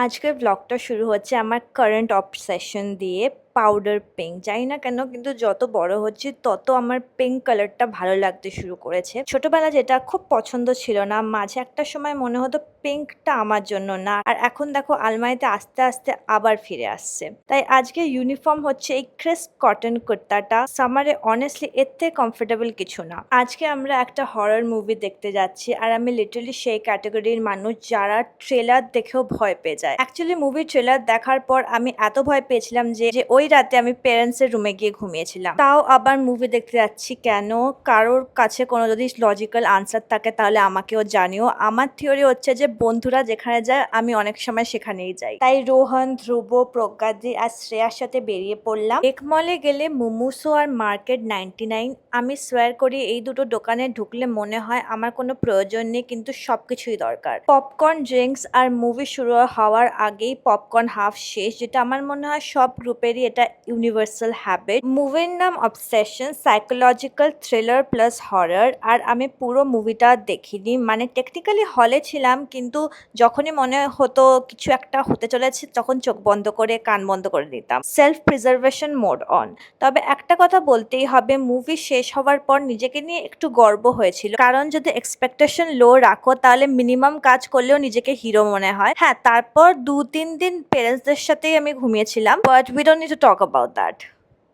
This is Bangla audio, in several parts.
আজকের ব্লগটা শুরু হচ্ছে আমার কারেন্ট অবসেশন দিয়ে পাউডার পিঙ্ক। জানি না কেন কিন্তু যত বড় হচ্ছি তত আমার পিঙ্ক কালারটা ভালো লাগতে শুরু করেছে। ছোটবেলা যেটা খুব পছন্দ ছিল না, মাঝে একটা সময় মনে হতো পিঙ্কটা আমার জন্য না, আর এখন দেখো আলমারিতে আস্তে আস্তে আবার ফিরে আসছে। তাই আজকে ইউনিফর্ম হচ্ছে এই ক্রিস্প কটন কুর্তাটা। সামারে অনেস্টলি এর থেকে কমফোর্টেবল কিছু না। আজকে আমরা একটা হরর মুভি দেখতে যাচ্ছি, আর আমি লিটারালি সেই ক্যাটাগরির মানুষ যারা ট্রেলার দেখেও ভয় পেয়ে যায়। অ্যাকচুয়ালি মুভির ট্রেলার দেখার পর আমি এত ভয় পেয়েছিলাম যে যে ওই রাতে আমি পেরেন্টস এর রুমে গিয়ে ঘুমিয়েছিলাম। তাও আবার মুভি দেখতে যাচ্ছি কেন? কারোর কাছে কোনো যদি লজিক্যাল আনসার থাকে তাহলে আমাকেও জানিও। আমার থিওরি হচ্ছে যে বন্ধুরা যেখানে যায় আমি অনেক সময় সেখানেই যাই। তাই রোহন, ধ্রুব, প্রজ্ঞাদি আর শ্রেয়ার সাথে বেরিয়ে পড়লাম। একমলে গেলে মোমোসো আর মার্কেট 99। আমি সোয়ার করি এই দুটো দোকানে ঢুকলে মনে হয় আমার কোনো প্রয়োজন নেই, কিন্তু সবকিছুই দরকার। পপকর্ন, ড্রিঙ্কস আর মুভি শুরু হওয়ার আগেই পপকর্ন হাফ শেষ, যেটা আমার মনে হয় সব গ্রুপেরই এটা ইউনিভার্সাল হ্যাবিট। মুভির নাম obsession, psychological thriller plus horror. আর আমি পুরো মুভিটা দেখিনি, মানে টেকনিক্যালি হলে ছিলাম, কিন্তু যখনই মনে হতো কিছু একটা হতে চলেছে তখন চোখ বন্ধ করে কান বন্ধ করে দিতাম। Self preservation mode on. তবে একটা কথা বলতেই হবে, মুভি শেষ হওয়ার পর নিজেকে নিয়ে একটু গর্ব হয়েছিল, কারণ যদি এক্সপেকটেশন লো রাখো তাহলে মিনিমাম কাজ করলেও নিজেকে হিরো মনে হয়। হ্যাঁ, তারপর 2-3 দিন পেরেন্টসদের সাথেই আমি ঘুমিয়েছিলাম, but we don't need to talk about that.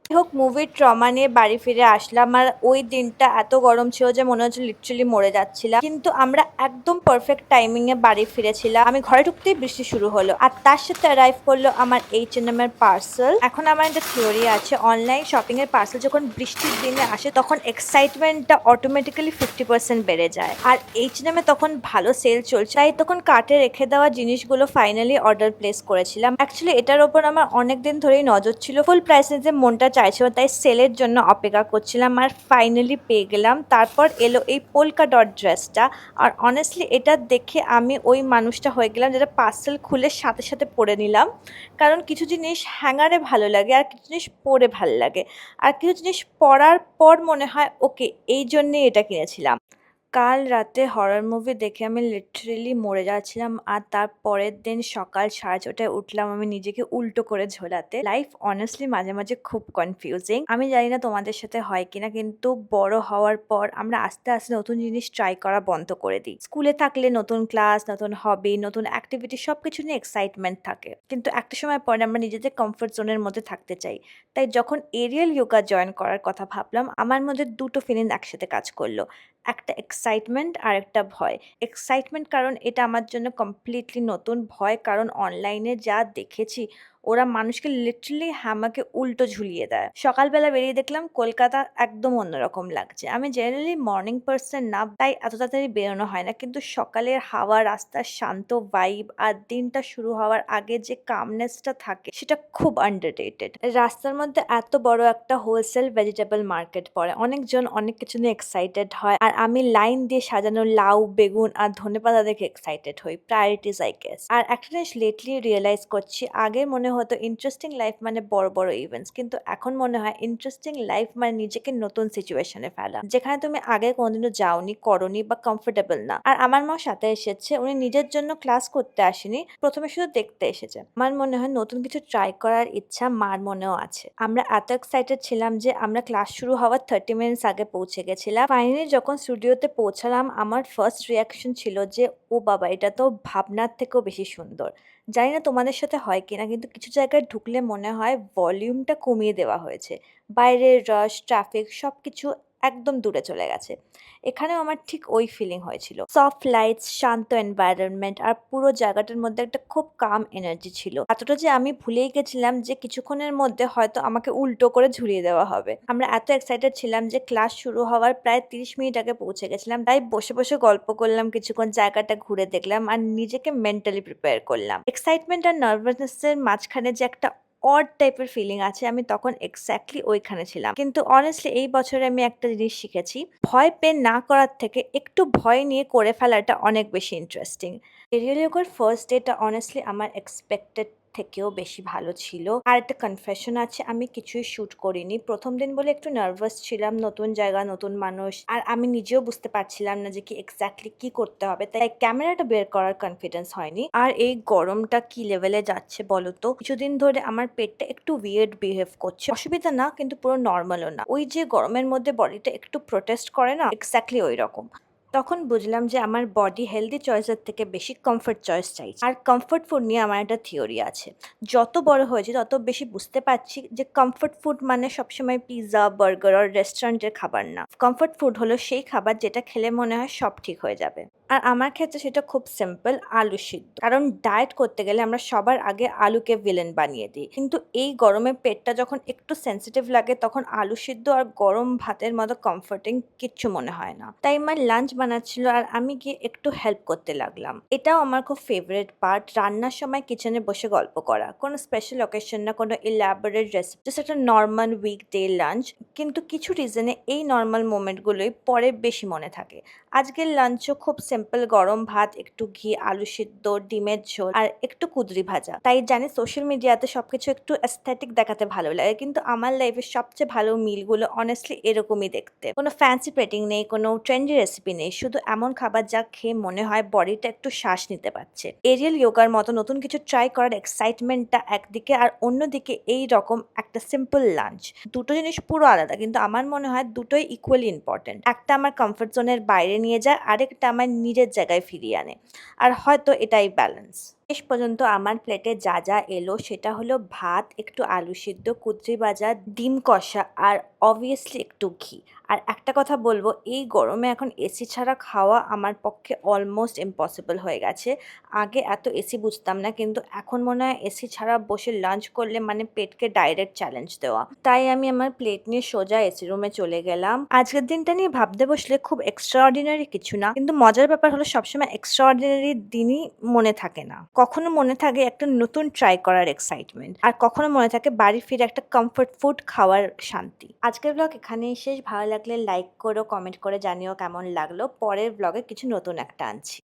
যাই হোক, মুভির ট্রমা নিয়ে বাড়ি ফিরে আসলাম, আর ওই দিনটা এত গরম ছিল যে মনে হচ্ছে লিটারালি মরে যাচ্ছিলাম, কিন্তু আমরা একদম পারফেক্ট টাইমিং এ বাড়ি ফিরেছিলাম। আমি ঘরে ঢুকতেই বৃষ্টি শুরু হলো, আর তার সাথে অ্যারাইভ করলো আমার H&M এর পার্সেল। এখন আমার একটা থিওরি আছে, অনলাইন শপিং এর পার্সেল যখন বৃষ্টির দিনে আসে তখন এক্সাইটমেন্টটা অটোমেটিক্যালি 50% বেড়ে যায়, আর H&M এ তখন ভালো সেল চলছে, তাই তখন কার্টে রেখে দেওয়া জিনিসগুলো ফাইনালি অর্ডার প্লেস করেছিলাম। অ্যাকচুয়ালি এটার ওপর আমার অনেকদিন ধরেই নজর ছিল, ফুল প্রাইসে যে মনটা চাইছিল, তাই সেলের জন্য অপেক্ষা করছিলাম, আর ফাইনালি পেয়ে গেলাম। তারপর এলো এই পোলকা ডট ড্রেসটা, আর অনেস্টলি এটা দেখে আমি ওই মানুষটা হয়ে গেলাম যেটা পার্সেল খুলে সাথে সাথে পরে নিলাম। কারণ কিছু জিনিস হ্যাঙ্গারে ভালো লাগে, আর কিছু জিনিস পরে ভালো লাগে, আর কিছু জিনিস পরার পর মনে হয় ওকে, এই জন্যেই এটা কিনেছিলাম। কাল রাতে হরর মুভি দেখে আমি লিটারেলি মরে যাচ্ছিলাম, আর তার পরের দিন সকাল 6:30টায় উঠলাম আমি নিজেকে উল্টো করে ঝোলাতে। লাইফ অনেস্টলি মাঝে মাঝে খুব কনফিউজিং। আমি জানি না তোমাদের সাথে হয় কিনা, কিন্তু বড় হওয়ার পর আমরা আস্তে আস্তে নতুন জিনিস ট্রাই করা বন্ধ করে দিই। স্কুলে থাকলে নতুন ক্লাস, নতুন হবি, নতুন অ্যাক্টিভিটি সবকিছু নিয়ে এক্সাইটমেন্ট থাকে, কিন্তু একটা সময় পরে আমরা নিজেদের কমফোর্ট জোনের মধ্যে থাকতে চাই। তাই যখন এরিয়াল যোগা জয়েন করার কথা ভাবলাম, আমার মধ্যে দুটো ফিলিং একসাথে কাজ করলো, একটা এক্সাইটমেন্ট আর একটা ভয়। এক্সাইটমেন্ট কারণ এটা আমার জন্য কমপ্লিটলি নতুন, ভয় কারণ অনলাইনে যা দেখেছি ওরা মানুষকে লিটারালি হ্যামাকে উল্টো ঝুলিয়ে দেয়। সকালবেলা বেরিয়ে দেখলাম কলকাতা একদম অন্যরকম লাগছে। আমি জেনারেলি মর্নিং পার্সন না, তাই এত তাড়াতাড়ি বেরোনো হয় না, কিন্তু সকালের হাওয়া, রাস্তার শান্ত ভাইব আর দিনটা শুরু হওয়ার আগে যে কামনেসটা থাকে সেটা খুব আন্ডাররেটেড। রাস্তার মধ্যে এত বড় একটা হোলসেল ভেজিটেবল মার্কেট পড়ে, অনেকজন অনেক কিছু নিয়ে এক্সাইটেড হয়, আর আমি লাইন দিয়ে সাজানো লাউ, বেগুন আর ধনেপাতা দেখে এক্সাইটেড হই। Priorities I guess. আর একটা জিনিস লেটলি রিয়েলাইজ করছি, আগে মনে হতো ইন্টারেস্টিং লাইফ মানে বড় বড় ইভেন্টস, কিন্তু এখন মনে হয় ইন্টারেস্টিং লাইফ মানে নিজেকে নতুন সিচুয়েশনে ফেলা, যেখানে তুমি আগে কোনোদিনও যাওনি, করনি বা কমফোর্টেবল না। আর আমার মা সাথে এসেছে, উনি নিজের জন্য ক্লাস করতে আসেনি, প্রথমে শুধু দেখতে এসেছে। আমার মনে হয় নতুন কিছু ট্রাই করার ইচ্ছা মার মনেও আছে। আমরা এত এক্সাইটেড ছিলাম যে আমরা ক্লাস শুরু হওয়ার 30 মিনিটস আগে পৌঁছে গেছিলাম। ফাইনালি যখন স্টুডিওতে পৌঁছালাম, আমার ফার্স্ট রিয়াকশন ছিল যে ও বাবা, এটা তো ভাবনার থেকেও বেশি সুন্দর। জানি না তোমাদের সাথে হয় কিনা, কিন্তু কিছু জায়গায় ঢুকলে মনে হয় ভলিউমটা কমিয়ে দেওয়া হয়েছে। বাইরের রাশ, ট্রাফিক সবকিছু একদম দূরে চলে গেছে। এখানেও আমার ঠিক ওই ফিলিং হয়েছিল। সফট লাইটস, শান্ত এনভায়রনমেন্ট আর পুরো জায়গাটার মধ্যে একটা খুব কাম এনার্জি ছিল, এতটা যে আমি ভুলেই গেছিলাম যে কিছুক্ষণের মধ্যে হয়তো আমাকে উল্টো করে ঝুলিয়ে দেওয়া হবে। আমরা এত এক্সাইটেড ছিলাম যে ক্লাস শুরু হওয়ার প্রায় 30 মিনিট আগে পৌঁছে গেছিলাম, তাই বসে বসে গল্প করলাম, কিছুক্ষণ জায়গাটা ঘুরে দেখলাম আর নিজেকে মেন্টালি প্রিপেয়ার করলাম। এক্সাইটমেন্ট আর নার্ভাসনেসের মাঝখানে যে একটা অড টাইপের ফিলিং আছে, আমি তখন এক্স্যাক্টলি ওইখানে ছিলাম। কিন্তু অনেস্টলি এই বছরে আমি একটা জিনিস শিখেছি, ভয় পেয়ে না করার থেকে একটু ভয় নিয়ে করে ফেলাটা অনেক বেশি ইন্টারেস্টিং। এরিয়াল যোগার ফার্স্ট ডেটা অনেস্টলি আমার এক্সপেক্টেড থেকেও বেশি ভালো ছিল। আর একটা কনফেশন আছে, আমি কিছুই শুট করিনি। ১ম দিন বলে একটু নার্ভাস ছিলাম। নতুন জায়গা, নতুন মানুষ। আর আমি নিজেও বুঝতে পারছিলাম না যে কি এক্সাক্টলি কি করতে হবে। তাই ক্যামেরাটা বের করার কনফিডেন্স হয়নি। আর এই গরমটা কি লেভেলে যাচ্ছে বলো তো? কিছুদিন ধরে আমার পেটটা একটু উইয়ার্ড বিহেভ করছে। অসুবিধা না, কিন্তু পুরো নরমালও না। ওই যে গরমের মধ্যে বডিটা একটু প্রোটেস্ট করে না? এক্সাক্টলি ঐরকম। তখন বুঝলাম যে আমার বডি হেলথি চয়েসের থেকে বেশি কমফোর্ট চয়েস চাইছে। আর কমফোর্ট ফুড নিয়ে আমার একটা থিওরি আছে। যত বড় হয়েছি তত বেশি বুঝতে পারছি যে কমফোর্ট ফুড মানে সবসময় পিৎজা, বার্গার আর রেস্টুরেন্টের খাবার না। কমফোর্ট ফুড হলো সেই খাবার যেটা খেলে মনে হয় সব ঠিক হয়ে যাবে। আর আমার ক্ষেত্রে সেটা খুব সিম্পল, আলু সিদ্ধ। কারণ ডায়েট করতে গেলে আমরা সবার আগে আলুকে ভিলেন বানিয়ে দিই। কিন্তু এই গরমে পেটটা যখন একটু সেনসিটিভ লাগে তখন আলু সিদ্ধ আর গরম ভাতের মতো কমফোর্টিং কিচ্ছু মনে হয় না। তাই মা লাঞ্চ বানাচ্ছিল আর আমি গিয়ে একটু হেল্প করতে লাগলাম। এটাও আমার খুব ফেভারিট পার্ট, রান্নার সময় কিচেনে বসে গল্প করা। কোনো স্পেশাল অকেশন না, কোনো ইলাবোরেট রেসিপি, জাস্ট একটা নর্মাল উইকডে লাঞ্চ। কিন্তু কিছু রিজনে এই নর্মাল মোমেন্টগুলোই পরে বেশি মনে থাকে। আজকের লাঞ্চও খুব সিম্পল, গরম ভাত, একটু ঘি, আলু সিদ্ধ, ডিমের ঝোল আর একটু কুদরি ভাজা। তাই জানি সোশ্যাল মিডিয়াতে সবকিছু একটু অ্যাস্থেটিক দেখাতে ভালো লাগে, কিন্তু আমার লাইফের সবচেয়ে ভালো মিলগুলো অনেস্টলি এরকমই দেখতে। কোনো ফ্যান্সি প্লেটিং নেই, কোনো ট্রেন্ডি রেসিপি নেই, শুধু এমন খাবার যা খেয়ে মনে হয় বডিটা একটু শ্বাস নিতে পারছে। এরিয়াল যোগার মতো নতুন কিছু ট্রাই করার এক্সাইটমেন্টটা একদিকে, আর অন্যদিকে এই রকম একটা সিম্পল লাঞ্চ। দুটো জিনিস পুরো আলাদা, কিন্তু আমার মনে হয় দুটোই ইকুয়ালি ইম্পর্টেন্ট। একটা আমার কমফোর্ট জোনের বাইরে নিয়ে যায়, আরেকটা আমার নিজের জায়গায় ফিরিয়ে আনে। আর হয়তো এটাই ব্যালেন্স। শেষ পর্যন্ত আমার প্লেটে যা যা এলো সেটা হলো ভাত, একটু আলু সিদ্ধ, কুদরি ভাজা, ডিম কষা আর অবভিয়াসলি একটু ঘি। আর একটা কথা বলবো, এই গরমে এখন এসি ছাড়া খাওয়া আমার পক্ষে অলমোস্ট ইম্পসিবল হয়ে গেছে। আগে এত এসি বুঝতাম না, কিন্তু এখন মনে হয় এসি ছাড়া বসে লাঞ্চ করলে মানে পেটকে ডাইরেক্ট চ্যালেঞ্জ দেওয়া। তাই আমি আমার প্লেট নিয়ে সোজা এসি রুমে চলে গেলাম। আজকের দিনটা নিয়ে ভাবতে বসলে খুব এক্সট্রা অর্ডিনারি কিছু না, কিন্তু মজার ব্যাপার হলো সবসময় এক্সট্রা অর্ডিনারি দিনই মনে থাকে না। কখনো মনে থাকে একটা নতুন ট্রাই করার এক্সাইটমেন্ট, আর কখনো মনে থাকে বাড়ি ফিরে একটা কমফোর্ট ফুড খাওয়ার শান্তি। আজকের ব্লগ এখানেই শেষ। ভালো লাগলে লাইক করো, কমেন্ট করে জানিও কেমন লাগলো। পরের ব্লগে কিছু নতুন একটা আনছি।